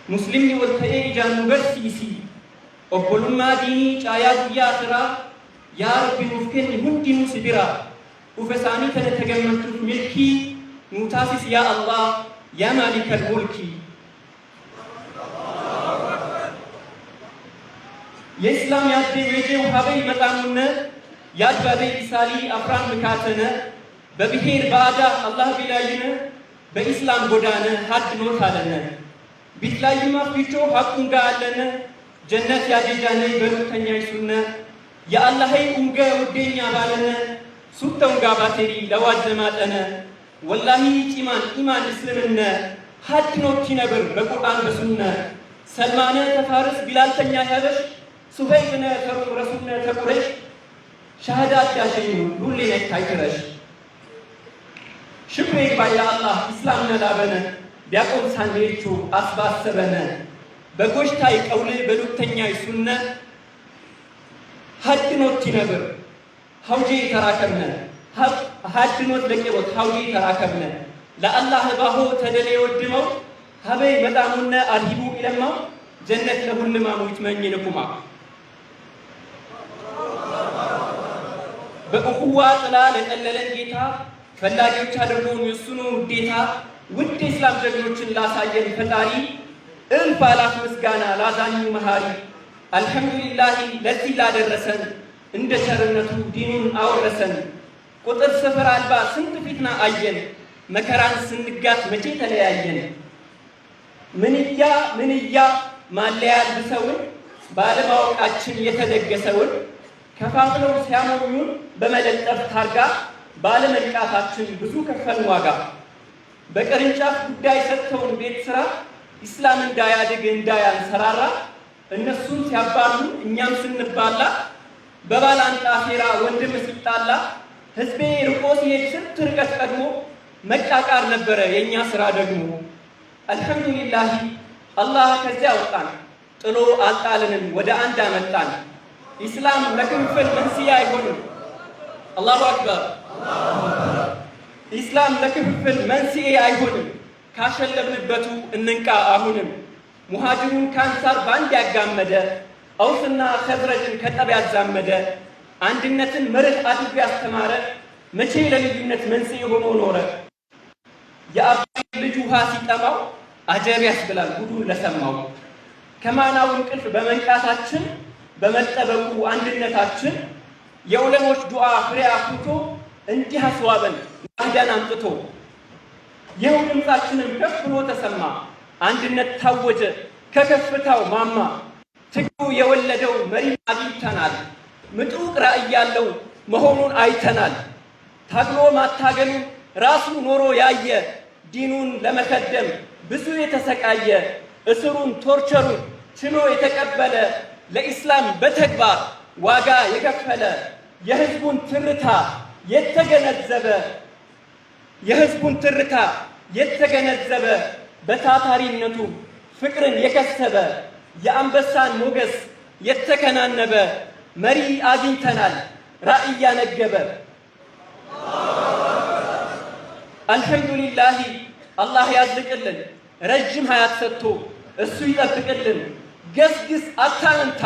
مسلمني والتأي جانو برسيسي أقول ما ديني جايات يا ترى يا ربي مفكني هندي مسبرا وفساني تنتجمعت ملكي متاسس يا الله يا مالك الملك يا إسلام يا ديوجي وحبي متامنا يا بدي إسالي أفران مكاتنا ببهير بعدا الله بلاينا بإسلام بدانا حد نور حالنا بتلايما فيتو حقن قالنا جنة يا جيجانا بروتنيا سنة يا الله هي أمجا ودنيا بالنا سوتهم قاباتري لواج زماتنا والله إيمان إسلامنا حد نور تنبر بقرآن بسنة سلمانا تفارس بلال تنيا هذا سهيلنا تروم رسولنا تقرش شهادات يا شيخ كلنا تايكرش شكرك بايا الله إسلامنا لابنا بيقوم سانيرتو أسباب سبنا بقوش تايك أولي بلوك تنياي سنة حد نوت تنبر حوجي تراكبنا حد نوت لكيوت حوجي تراكبنا لا الله باهو تدلي ودمو هبي مدامنا أرهبو إلما جنة لهن ما متمنى لكما بأخوات لا لتللن جيتا فلاجوች አድርገው የሱኑ ውዴታ ውድ እስላም ጀግኖችን ላሳየን ፈጣሪ እልፍ አላፍ ምስጋና ላዛኙ መሃሪ አልሐምዱሊላህ ለዚህ ላደረሰን እንደ ቸርነቱ ዲኑን አወረሰን ቁጥር ስፍር አልባ ስንት ፊትና አየን መከራን ስንጋት መቼ ተለያየን ምንያ ማለያል ብሰውን ባለማወቃችን የተደገሰውን ከፋፍለው ሲያሞኙን በመለጠፍ ታርጋ ባለመልቃታችን ብዙ ከፈል ዋጋ በቅርንጫፍ ጉዳይ ሰጥተውን ቤት ስራ ኢስላም እንዳያድግ እንዳያንሰራራ እነሱን ሲያባሉ እኛም ስንባላ በባላንጣ ፌራ ወንድም ሲጣላ ህዝቤ ርቆ ሲሄድ ስንት ርቀት ቀድሞ መቃቃር ነበረ የኛ ስራ ደግሞ አልሐምዱሊላህ አላህ ከዚያ አወጣን ጥሎ አልጣልንም ወደ አንድ አመጣን ኢስላም ለክፍል መንስኤ አይሆንም አላሁ አክበር ኢስላም ለክፍል መንስኤ አይሆንም ካሸለብንበቱ እንንቃ አሁንም ሙሃጅሩን ካንሳር ባንድ ያጋመደ አውስና ኸዝረጅን ከጠብ ያዛመደ አንድነትን መርህ አድርጎ ያስተማረ መቼ ለልዩነት መንስኤ ሆኖ ኖረ የአባይ ልጅ ውሃ ሲጠማው አጀብ ያስብላል ጉዱን ለሰማው ከማናው እንቅልፍ በመንቃታችን በመጠበቁ አንድነታችን የዑለሞች ዱዓ ፍሬ አፍርቶ እንዲህ አስዋበን ማዳን አምጥቶ ይኸው ድምፃችንን ከፍ ብሎ ተሰማ አንድነት ታወጀ ከከፍታው ማማ ትግሉ የወለደው መሪ አግኝተናል ምጡቅ ራእይ ያለው መሆኑን አይተናል ታግሎ ማታገሉ ራሱ ኖሮ ያየ ዲኑን ለመከደም ብዙ የተሰቃየ እስሩን ቶርቸሩን ችሎ የተቀበለ ለኢስላም በተግባር ዋጋ የከፈለ የህዝቡን ትርታ የተገነዘበ በታታሪነቱ ፍቅርን የከሰበ የአንበሳን ሞገስ የተከናነበ መሪ አግኝተናል ራእይ ያነገበ አልሐምዱሊላህ አላህ ያዝልቅልን ረጅም ሀያት ሰጥቶ እሱ ይጠብቅልን ገስግስ አታንታ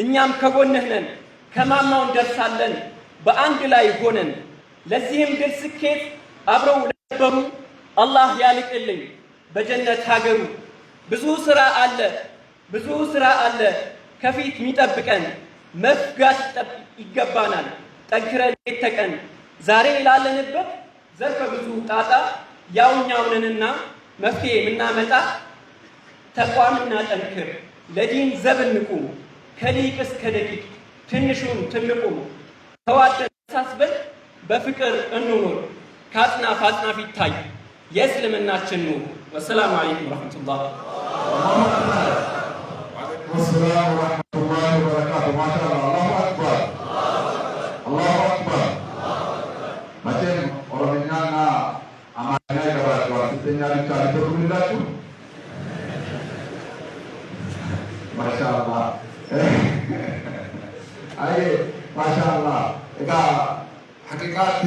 እኛም ከጎንህ ነን ከማማው እንደርሳለን በአንድ ላይ ሆነን ለዚህም ድል ስኬት አብረው ለነበሩ አላህ ያልቅልኝ በጀነት ሀገሩ ብዙ ስራ አለ ከፊት የሚጠብቀን መፍጋት ይገባናል ጠንክረን ተቀን ዛሬ ላለንበት ዘርፈ ብዙ ጣጣ ያውኛውንና መፍትሄ ምናመጣ ተቋምና ጠንክር ለዲን ዘብንቁ ከሊቅ እስከ ደቂቅ ትንሹም ትልቁም ተዋደን ተሳስበን በፍቅር እንኑር ከአጽናፍ አጽናፍ ይታይ የእስልምናችን ኑር ወሰላሙ አለይኩም ወራህመቱላህ ወሰላሙ ወራህመቱላሂ ወበረካቱሁ ማሻአላህ አላሁ አክበር አላሁ አክበር መቼም ኦሮምኛና አማርኛ ይገባቸዋል ስተኛ ብቻ ሊተርጉምላችሁ ማሻአላህ አይ ማሻአላህ እጋ ሐቂቃት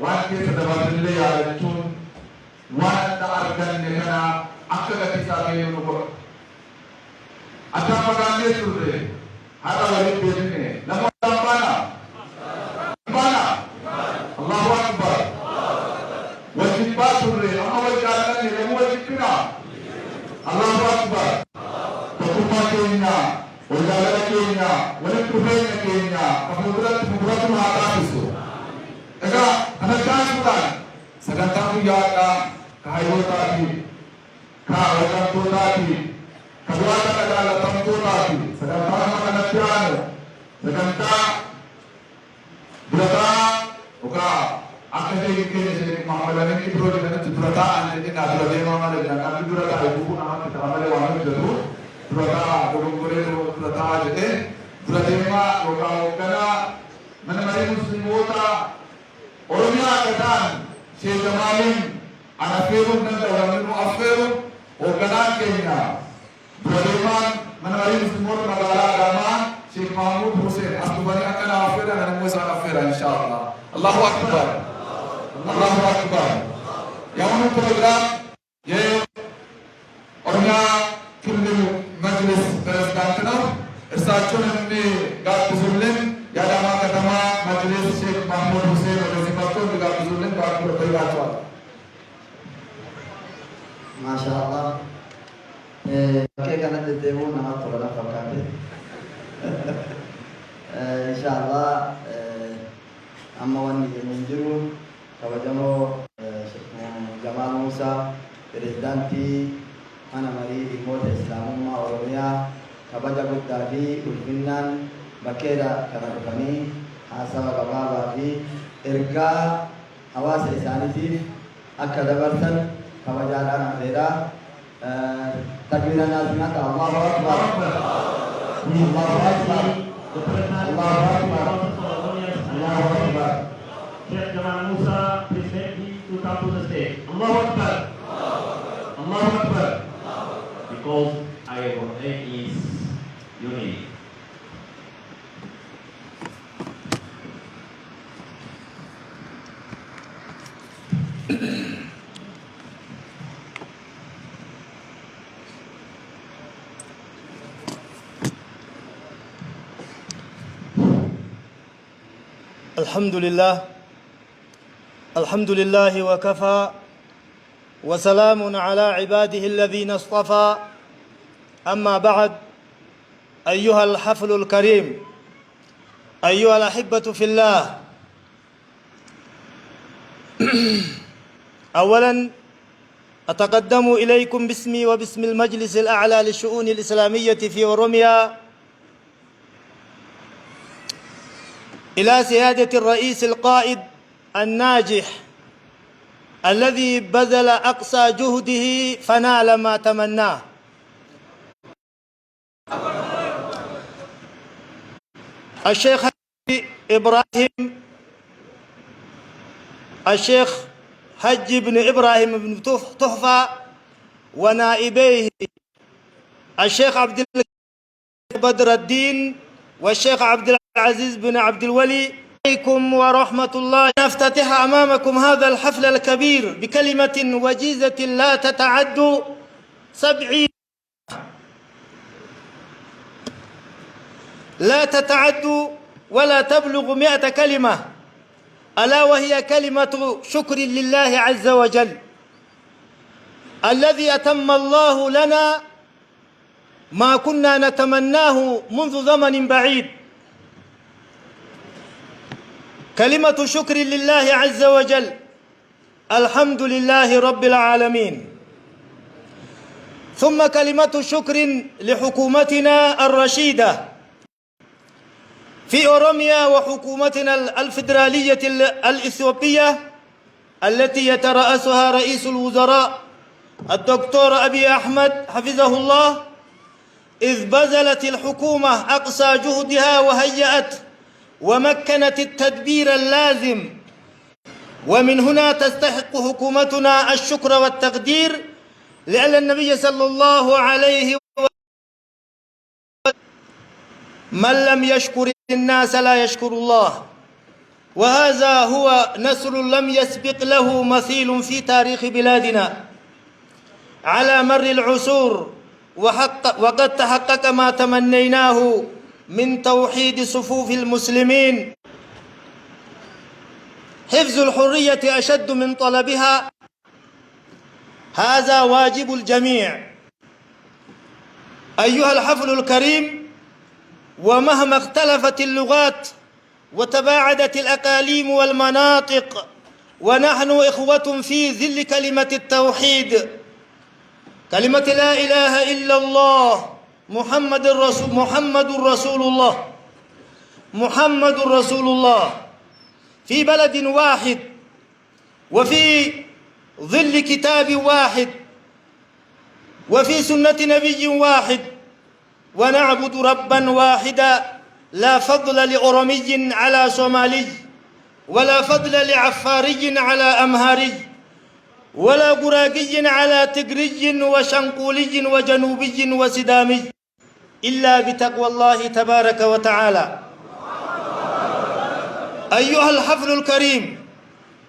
ዋንቴ ተደባብለ ያለችውን ዋንዳ አርገን ከና አከገ ተሳቢው ነው أتام كان يسوع هذا ولد بيتنا لما تبانا بانا الله أكبر وجبات الري أما وجعلني لما وجبنا الله أكبر وكما كينا وجعلنا كينا ولكتبين كينا كفدرات ما تعيسو إذا أنا كان فلان سكنتم يا كهيوتاتي كهيوتاتي كدواتا كدالا تمتوتاتي سكنتم كنتيانو سكنتا برتا وكا أكثر كذي معاملة كي برودي كنا برتا أنت كنا برودي معاملة كنا كنا برتا يبغون أنا كتعامل وانا جدو برتا دكتوري برتا جدي برتا ما وكا من مري مسلموتا أورميا كتان شيء جمالين أنا فيرو نندا ورمينو أفيرو وكنان كينا برتا من مري مسلموتا نبالا دامان شيخ محمود حسين أكبر أكنا أفيرا أنا موسى أفيرا إن شاء الله الله أكبر الله أكبر يوم البروغرام ये औरना किल्ले मजलिस प्रेसिडेंटना इरसाचुन ने गात बुजुर्गन यादामा कदमा मजलिस शेख महमूद हुसैन वजीफातुन गात बुजुर्गन गात कोई गाचवा माशाअल्लाह के कना देते वो ना थोड़ा फकाते इंशाअल्लाह amma wani mun jiru kabajamo Jamal Musa presidenti mana mari imota Islamumma Oromia kabaja guddadi ulfinnan bakera kana dukani asaba kababa fi irga hawasa isanitif akka dabartan kabajadan afera takbiran azmat Allahu akbar Allahu akbar Allahu akbar Allahu akbar Sheikh Jamal Musa, President to come to the stage. Allahu Akbar. Allahu Akbar. Because our aim is unity. الحمد لله وكفى وسلام على عباده الذين اصطفى أما بعد أيها الحفل الكريم أيها الأحبة في الله أولا أتقدم إليكم باسمي وباسم المجلس الأعلى للشؤون الإسلامية في أوروميا إلى سيادة الرئيس القائد الناجح الذي بذل أقصى جهده فنال ما تمناه. الشيخ حج بن إبراهيم بن تحفة ونائبيه الشيخ عبد بدر الدين والشيخ عبد العزيز بن عبد الولي. عليكم ورحمة الله. نفتتح أمامكم هذا الحفل الكبير بكلمة وجيزة لا تتعد 70 لا تتعد ولا تبلغ 100 كلمة، ألا وهي كلمة شكر لله عز وجل الذي أتم الله لنا ما كنا نتمناه منذ زمن بعيد. كلمة شكر لله عز وجل، الحمد لله رب العالمين. ثم كلمة شكر لحكومتنا الرشيدة في أوروميا وحكومتنا الفيدرالية الإثيوبية التي يترأسها رئيس الوزراء الدكتور أبي أحمد حفظه الله، إذ بذلت الحكومة أقصى جهدها وهيأت ومكنت التدبير اللازم، ومن هنا تستحق حكومتنا الشكر والتقدير، لأن النبي صلى الله عليه وسلم من لم يشكر الناس لا يشكر الله، وهذا هو نسل لم يسبق له مثيل في تاريخ بلادنا على مر العصور وقد تحقق ما تمنيناه من توحيد صفوف المسلمين. حفظ الحرية أشد من طلبها، هذا واجب الجميع. أيها الحفل الكريم، ومهما اختلفت اللغات وتباعدت الأقاليم والمناطق، ونحن إخوة في ذل كلمة التوحيد، كلمة لا إله إلا الله محمد رسول الله، محمد رسول الله، في بلد واحد وفي ظل كتاب واحد وفي سنة نبي واحد، ونعبد ربا واحدا، لا فضل لأورمي على صومالي، ولا فضل لعفاري على أمهاري، ولا قراقي على تقري وشنقولي وجنوبي وسدامي، إلا بتقوى الله تبارك وتعالى. أيها الحفل الكريم،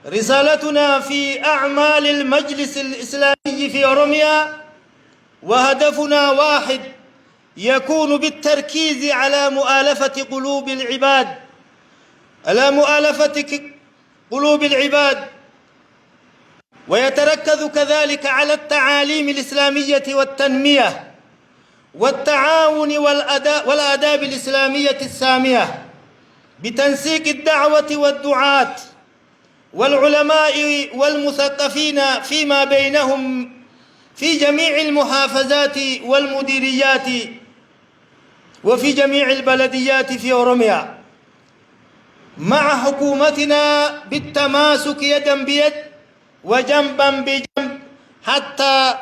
رسالتنا في أعمال المجلس الإسلامي في أوروميا وهدفنا واحد، يكون بالتركيز على مؤالفة قلوب العباد، على مؤالفة قلوب العباد، ويتركز كذلك على التعاليم الإسلامية والتنمية والتعاون والآداب الإسلامية السامية، بتنسيق الدعوة والدعاة والعلماء والمثقفين فيما بينهم في جميع المحافظات والمديريات وفي جميع البلديات في أوروميا، مع حكومتنا بالتماسك يدا بيد وجنبا بجنب حتى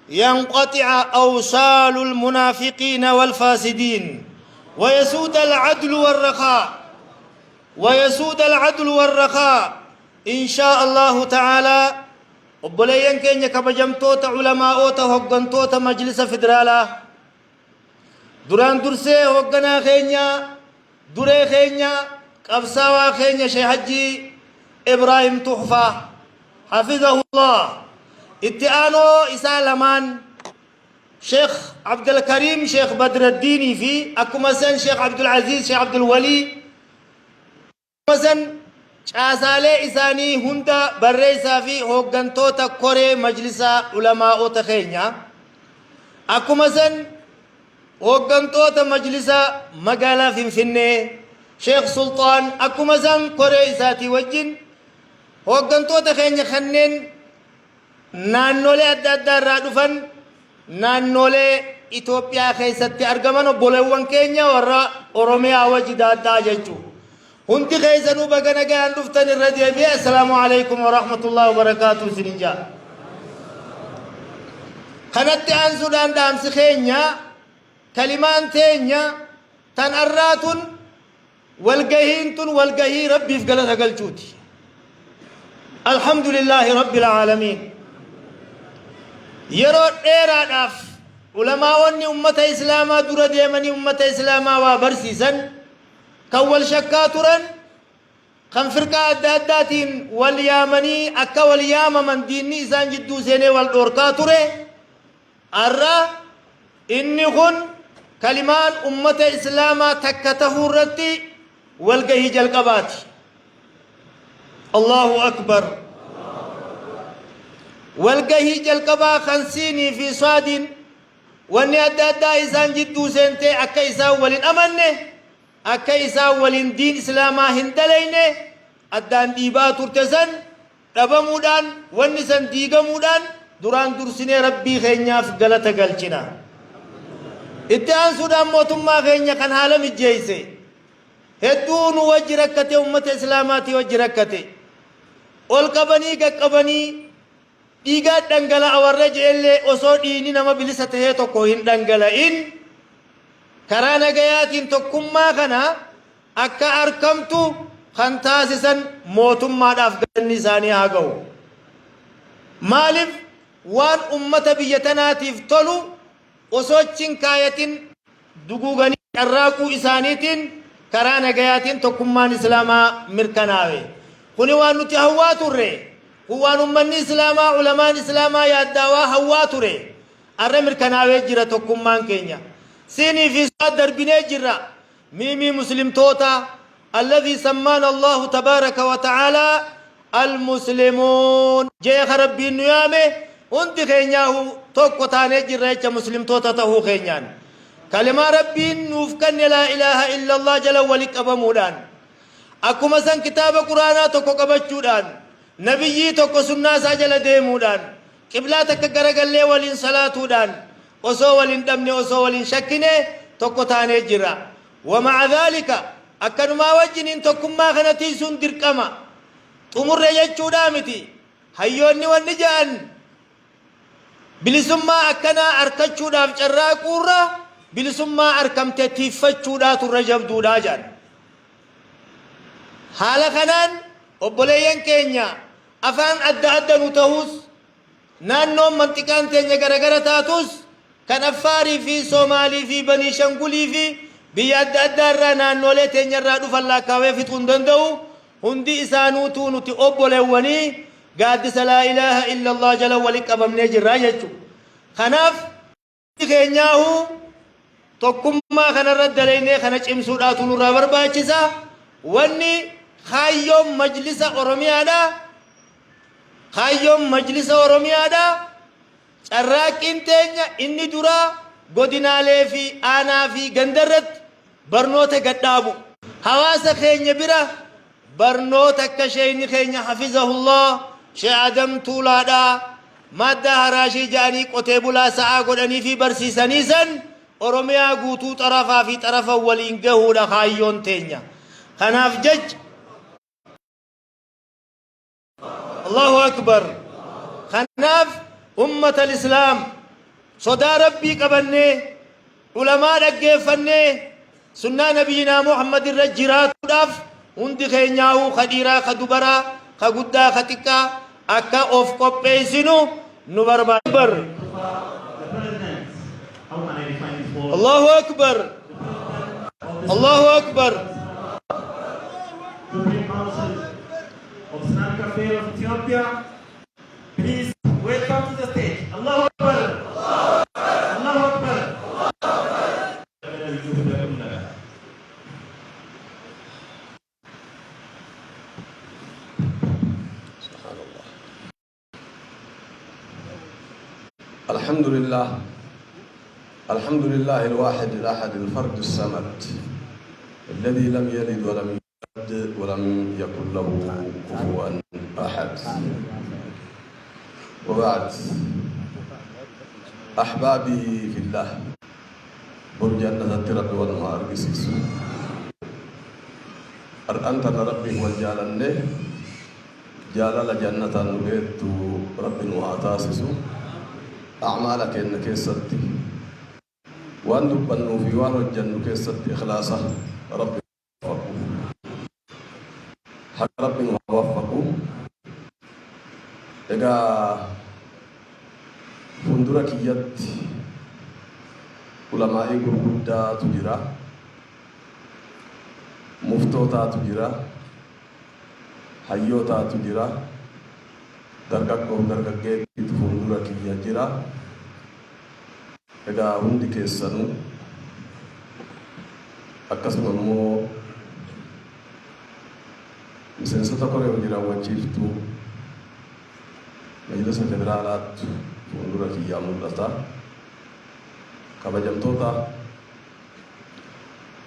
ينقطع أوصال المنافقين والفاسدين، ويسود العدل والرخاء إن شاء الله تعالى. obboleeyyan keenya kabajamtoota ulamaa'oota hoggantoota majlisa federaalaa, duraan dursee hogganaa keenya duree keenya qabsaawaa keenya Sheekh Hajji Ibrahim Tuhfaa hafizahullah, itti aanoo isaa lamaan Sheekh Abdul Karim Sheekh Badruddin fi akkuma san Sheekh Abdul Aziz Sheekh Abdul Wali, akkuma san caasaalee isaanii hunda barreessaa fi hooggantoota koree majlisa ulamaa'oota keenya, akkuma san hooggantoota majlisa magaalaa Finfinnee Sheekh Sultaan, akkuma san koree isaatii wajjin hooggantoota keenya kanneen naannolee adda addaa irraa dhufan, naannolee Itoophiyaa keessatti argaman obboleewwan keenya warra Oromiyaa wajji daaddaa jechuudha. hundi keessanuu baga nagaan dhuftan irra deebi'ee assalaamu alaykum wa rahmatullahi wa barakaatuh isinin jaa. kanatti aansuudhaan dhaamsi keenya, kalimaan teenya tan arraatun walgahiin tun walgahii rabbiif galata galchuuti. alhamdulillahi rabbil aalamiin. yeroo dheeraadhaaf ulamaawonni ummata islaamaa dura deemanii ummata islaamaa waa barsiisan, kan wal shakkaa turan, kan firqaa adda addaatiin wal yaamanii akka wal yaamaman diinni isaan jidduu seenee wal dhoorkaa ture, arra inni kun kalimaan ummata islaamaa takka tahuu irratti walgahii jalqabaati. allahu akbar. walgahii jalqabaa kan siinii fi saadiin wanni adda addaa isaan jidduu seentee akka isaan walin amanne, akka isaan walin diin islaamaa hin dalayne addaan dhiibaa turte san dhabamuudhaan, wanni san diigamuudhaan duraan dursinee rabbii keenyaaf galata galchina. itti aansuudhaan mootummaa keenya kan haala mijjeeyse hedduu nu wajji rakkate, ummata islaamaatii wajji rakkate, ol qabanii gaqqabanii dhiigaa dhangala'a warra je'ellee osoo dhiini nama bilisa tahee tokko hin dhangala'in karaa nagayaatiin tokkummaa kana akka arkamtu kan taasisan mootummaadhaaf galanni isaanii haa ga'u. maaliif waan ummata biyya tanaatiif tolu osoo chinkaayatin duguuganii carraaquu isaaniitiin karaa nagayaatiin tokkummaan islaamaa mirkanaawe. kuni waan nuti hawwaa turre, kun waan ummanni islaamaa ulamaan islaamaa yaaddaawaa hawwaa ture. أرمر كناوي جرا تكمان كينيا سيني في صدر بني جرا ميمي مسلم توتا الذي سمانا الله تبارك وتعالى المسلمون جي خربي نيامه انت خينياه توكو تاني جرا مسلم توتا تهو خينيان كلمة ربي نوفكن لا إله إلا الله جل ولك أبمودان أكو مثلا كتاب قرآن توكو كبچودان نبيي توكو سنة ساجل ديمودان قبلاتك غرغل لي ولين صلاتودان وسو ولين دمني وسو ولين شكني توكو تاني جرا ومع ذلك أكن ما وجنين توكم ما خنتي سن درقما تمر يچودامتي هيوني ونجان بلسما أكنا أركچوداف چرا قورا بلسما أركمتي تيفچودا ترجب دودا جان حالا خنان وبلين كينيا أفان أدى نتهوس نانو منطقان تينيا غرغرة تاتوس كان أفاري في صومالي في بني شنقولي في بياد أدى نانو لي تينيا رادو فالله كاوي في تندندو هندي إسانو تونو تي أبوليواني قادس لا إله إلا الله جل ولك أبمني جراجتو خناف كينياهو tokkummaa kanarra daleene kana cimsuudhaatu nurraa barbaachisa wanni khayyoom majlisa oromiyaadha carraaqqiin teenya inni dura godinaalee fi aanaa fi gandarratti barnoota gadhaabu hawaasa keenya bira barnoota akka sheeyni keenya hafizahullah shee adam tuulaadha madda haraashii ja'anii qotee bulaa sa'aa godhanii fi barsiisanii san أورميا غوتو طرفا في طرفا ولينجهو لخايون تينيا خناف جج الله أكبر خناف أمة الإسلام صدى ربي قبلني علماء نقفني سنة نبينا محمد الرجرات داف هندي خينياو خديرا خدبرا خقدا خطيكا أكا أوف كوبيسينو نبربر الله أكبر الله أكبر Supreme Council of Islamic Affairs of Ethiopia, please welcome to the stage. Allahu Akbar. Allahu Akbar. الحمد لله الواحد الأحد الفرد الصمد الذي لم يلد ولم يولد ولم يكن له كفوا أحد وبعد أحبابي في الله برجانة الترب والنهار قسيس أنت ربي والجالن جالل جنة نبيت رب وأتاسس أعمالك إنك ستي وأن تبنوا في وان الجنة كيست إخلاصه رب وفقه حق رب وفقه إذا فندرك يد علماء قرقودا تجرى مفتوتا تجرى حيوتا تجرى درقق فندرك يجرى Egaa hundi keessanuu akkasuma immoo miseensota koree hojii raawwachiiftuu majlisa federaalaatti fuuldura kiyyaa mul'ata. Kabajamtoota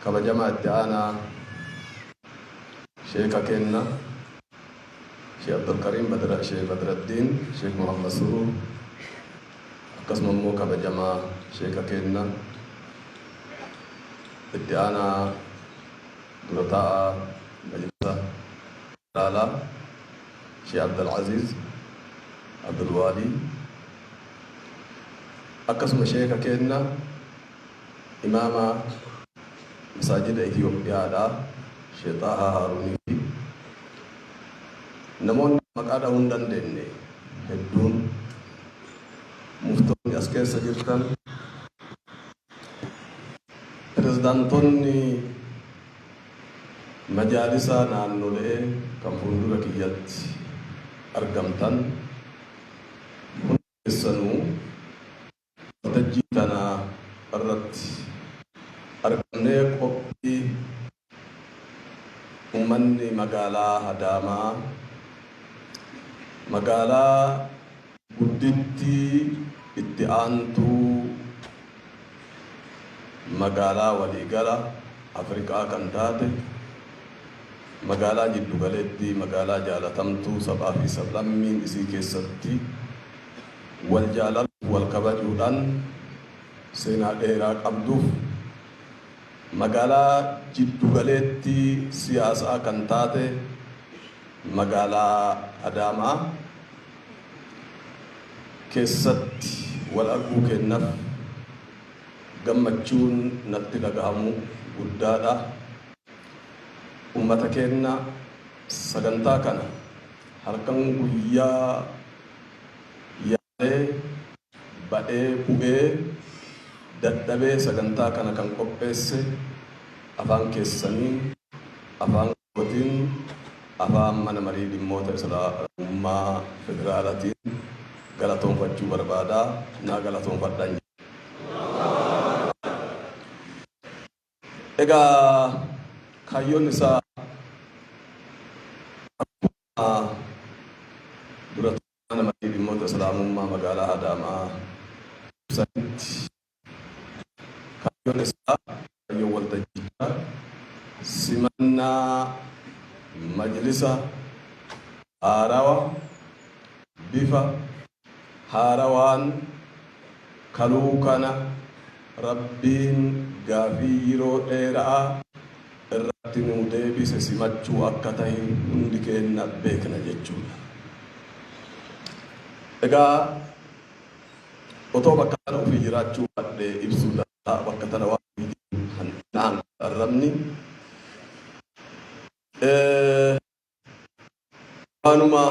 kabajamaa itti aanaa sheeka kenna Sheekh Abdulkarim Sheekh Badraddiin Sheekh Muhammad Surur akkasuma immoo kabajamaa sheeka kenna itti aanaa dura taa'aa majlisa federaalaa Sheekh Abdulaziz Abdulwali akkasuma sheeka kenna imaama masaajida Itoophiyaadhaa Sheekh Tahaa Haarunii fi namoonni maqaa dhahuu hin dandeenye hedduun muftoonni as keessa jirtan pirezidaantonni majaalisa naannolee kan fuuldura kiyyatti argamtan hundi keessanuu irratti argamnee qophii ummanni magaalaa Adaamaa magaalaa guddittii itti aantuu magaalaa waliigala Afrikaa kan taate magaalaa jiddu galeetti magaalaa jaalatamtuu sabaa fi sablammiin isii keessatti wal jaalala wal kabajuudhaan seenaa dheeraa qabduuf magaalaa jiddu galeetti siyaasaa kan taate magaalaa Adaamaa keessatti wal arguu kennaaf gammachuun natti dhagahamu guddaadha. Ummata keenya sagantaa kana halkan guyyaa yaadee ba'ee bu'ee dadhabee sagantaa kana kan qopheesse afaan keessanii afaan gootiin afaan mana marii dhimmoota islaamummaa federaalaatiin galatoonfachuu barbaadaa naa galatoonfadhaan. Egaa kaayyoon isaa dura mana marii dhimmoota islaamummaa magaalaa Adaamaa ibsanitti kaayyoon isaa kaayyoo waltajjichaa simannaa majlisa haarawaa bifa haarawaan kaluu kana rabbiin gaafii yeroo dheeraa irratti nuu deebise simachuu akka ta'e hundi keenya beekna jechuudha. Egaa otoo bakka kana ofii jiraachuu badhee ibsuu danda'a bakka tana waan naan arrabni waanuma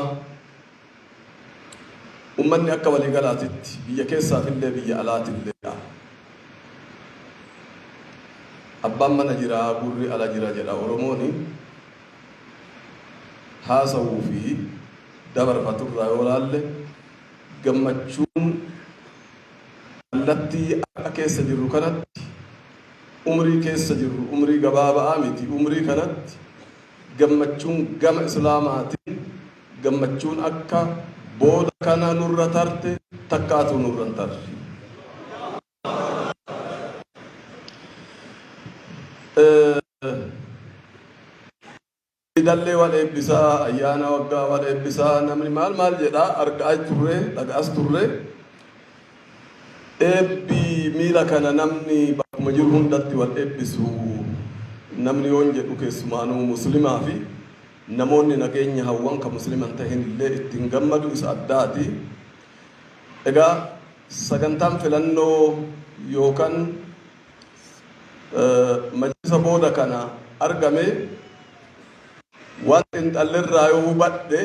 ummanni akka waliigalaatitti biyya keessaafillee biyya alaatillee abbaan mana jira gurri ala jira jedha Oromooni haasawuu fi dabarfaturraa yoo laalle gammachuun kallattii akka keessa jirru kanatti umrii keessa jirru umrii gabaabaa miti umrii kanatti gammachuun gama islaamaatiin gammachuun akka booda kana nurra tarte takkaatu nurra tarre. Dallee wal eebbisaa ayyaana waggaa wal eebbisaa namni maal jedhaa argaa turre dhagaas turre eebbi miila kana namni bakkuma jiru hundatti wal eebbisu namni yoon jedhu keessumaanuu muslimaa fi namoonni nageenya hawwan ka musliman tahin illee ittiin gammadu isa addaati. Egaa sagantaan filannoo yookaan majlisa booda kana argame waan xinxalleerraa yoo hubadhe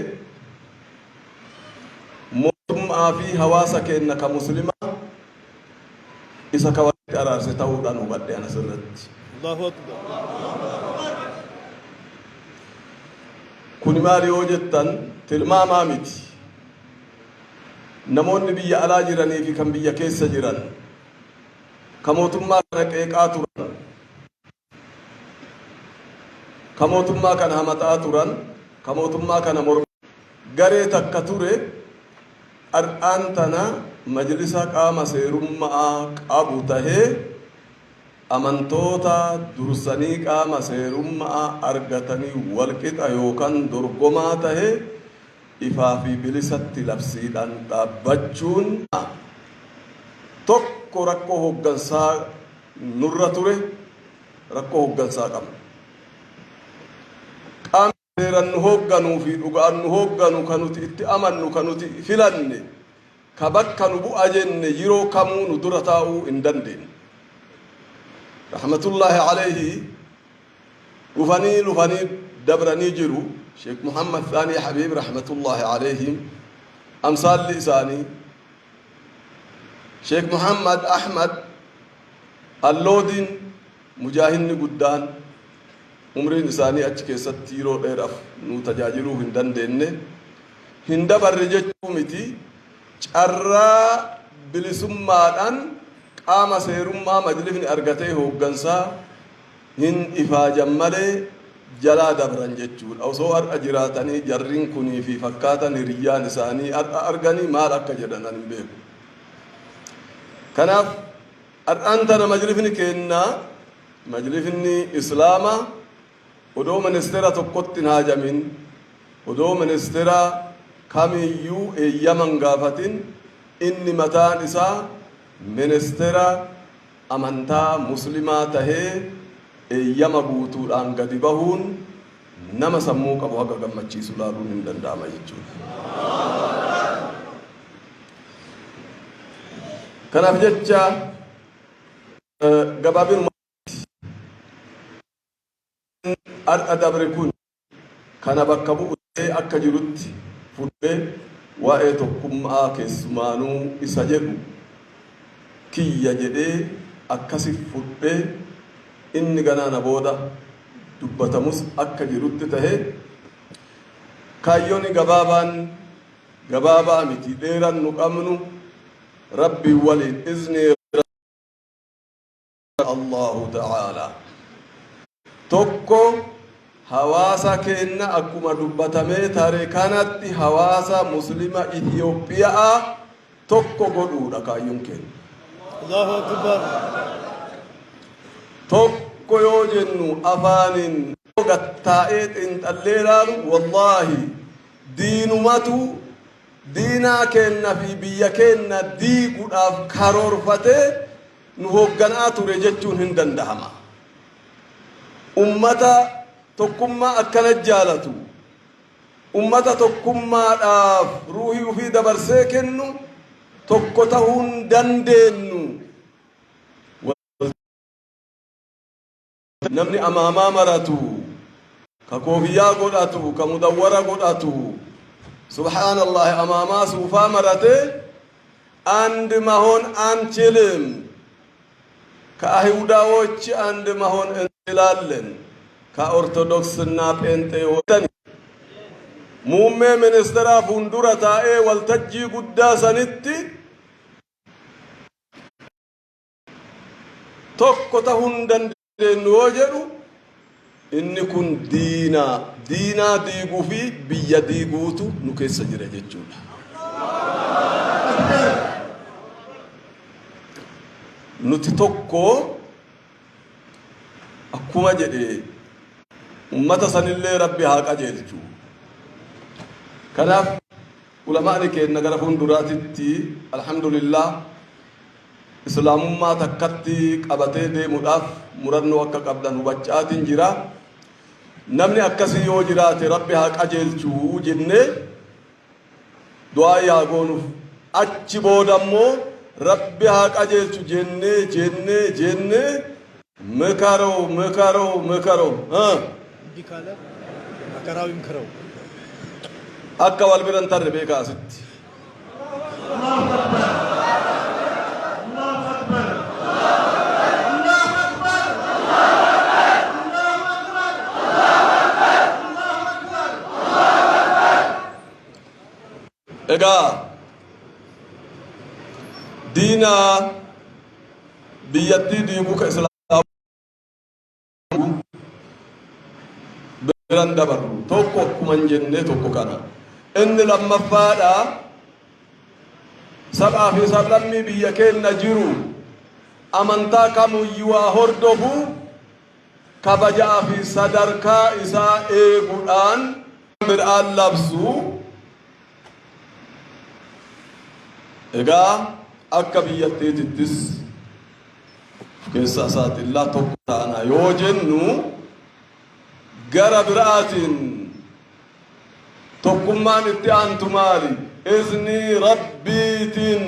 mootummaa fi hawaasa keenya ka muslimaa isa ka walitti araarse ta'uudhaan hubadhe anas irratti. Allahu Akbar. Kuni maali yoo jettan tilmaamaa miti. Namoonni biyya alaa jiranii fi kan biyya keessa jiran ka mootummaa kana qeeqaa turan ka mootummaa kana hamataa turan ka mootummaa kana garee takka ture ar'aan tana majlisa qaama seerummaa qabu tahee amantoota dursanii qaama seerummaa argatanii walqixa yookaan dorgomaa tahee ifaa fi bilisatti labsiidhaan dhaabbachuun tokko rakkoo hooggansaa nurra ture rakkoo hooggansaa qabna. Qaamni seeran nu hoogganuu fi dhugaan nu hoogganu kan nuti itti amannu kan nuti filanne ka bakka nu bu'a jenne yeroo kamuu nu dura taa'uu hin dandeenye. Rahmatullahi alayhi dhufanii dabranii jiru Sheikh Muhammad Thani Habib rahmatullahi alayhim amsal lisani Sheikh Muhammad Ahmad Allodin mujahidni guddaan umriin isaanii achi keessatti yeroo dheeraaf nu tajaajiluu hin dandeenye hin dabarre jechuu miti carraa bilisummaadhaan qaama seerummaa majlisni argatee hooggansaa hin ifaajan malee jalaa dabran jechuudha. Osoo har'a jiraatanii jarriin kunii fi fakkaatan hiriyyaan isaanii har'a arganii maal akka jedhan hin beeku. Kanaaf har'aan tana majlisni kennaa majlisni islaamaa odoo ministeera tokkotti hin haajamin odoo ministeera kamiyyuu eeyyaman gaafatin inni mataan isaa ministeera amantaa muslimaa tahee eeyyama guutuudhaan gadi bahuun nama sammuu qabu haga gammachiisu laaluun hin danda'ama jechuudha. Kanaaf jecha gabaabinumatti har'a dabre kun kana bakka bu'ee akka jirutti fudhee waa'ee tokkummaa keessumaanuu isa jedhu kiyya jedhee akkasi fudhee inni ganaana booda dubbatamus akka jirutti tahe kaayyoon gabaabaa miti dheeran nu qabnu rabbi waliin izni Allahu ta'ala tokko hawaasa kenna akkuma dubbatamee tare kanatti hawaasa muslima Itoophiyaa tokko godhuudha kaayyoon kenna. Allahu akbar. Tokko yoo jennu afaanin gattaa'ee xiinxallee laalu wallaahi diinumatu diinaa kenna fi biyya kenna diiguudhaaf karoorfatee nu hoogganaa ture jechuun hin danda'ama. Ummata tokkummaa akkana jaalatu ummata tokkummaadhaaf ruuhii ofii dabarsee kennu tokko ta'uu hin dandeenyu. Namni amaamaa maratu ka koofiyyaa godhatu ka mudawwara godhatu subhaanallah amaamaa suufaa marate አንድ መሆን አንችልም ከአይሁዳዎች አንድ መሆን እንችላለን ከኦርቶዶክስና ጴንጤዎች ሙሜ ሚኒስትራ ፉንዱራ ታኤ ወልተጂ ጉዳ ሰንቲ ቶኮ ተሁን dandeenyu jedhu inni kun diina diiguu fi biyya diiguutu nu keessa jira jechuudha. Nuti tokko akkuma jedhe ummata sanillee rabbi haa qajeelchu. Kanaaf ulamaani keenya gara fuulduraatitti alhamdulillah islaamummaa takkatti qabatee deemuudhaaf murannoo akka qabdan hubachaatiin jira. Namni akkasii yoo jiraate rabbi haa qajeelchu jennee du'aa yaa goonuuf achi booda immoo rabbi haa qajeelchu jennee ምከረው akka wal biran tarre beekaa asitti. Egaa diina biyyattii diiguu ka islaamaa biran dabarru tokko akkuma jennee tokko kana inni lammaffaadha sab'aa fi sablammii biyya keenya jiru amantaa kamuyyuu haa hordofu kabajaa fi sadarkaa isaa eeguudhaan biraan labsu. Egaa akka biyyattiittis keessa isaatiillaa tokko taana yoo jennu gara biraatiin tokkummaan itti aantu maali? Izni rabbiitiin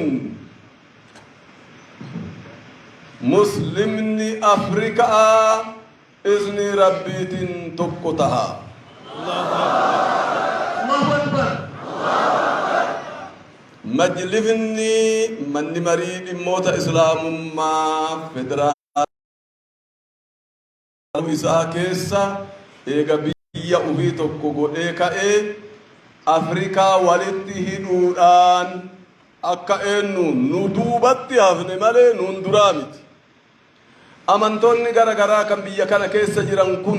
muslimni Afrikaa izni rabbiitiin tokko taha. Majlisni manni marii dhimmoota islaamummaa federaal isaa keessa eega biyya ofii tokko godhee ka'ee Afrikaa walitti hidhuudhaan akka eenyu nu duubatti hafne malee nuun duraa miti. Amantoonni gara garaa kan biyya kana keessa jiran kun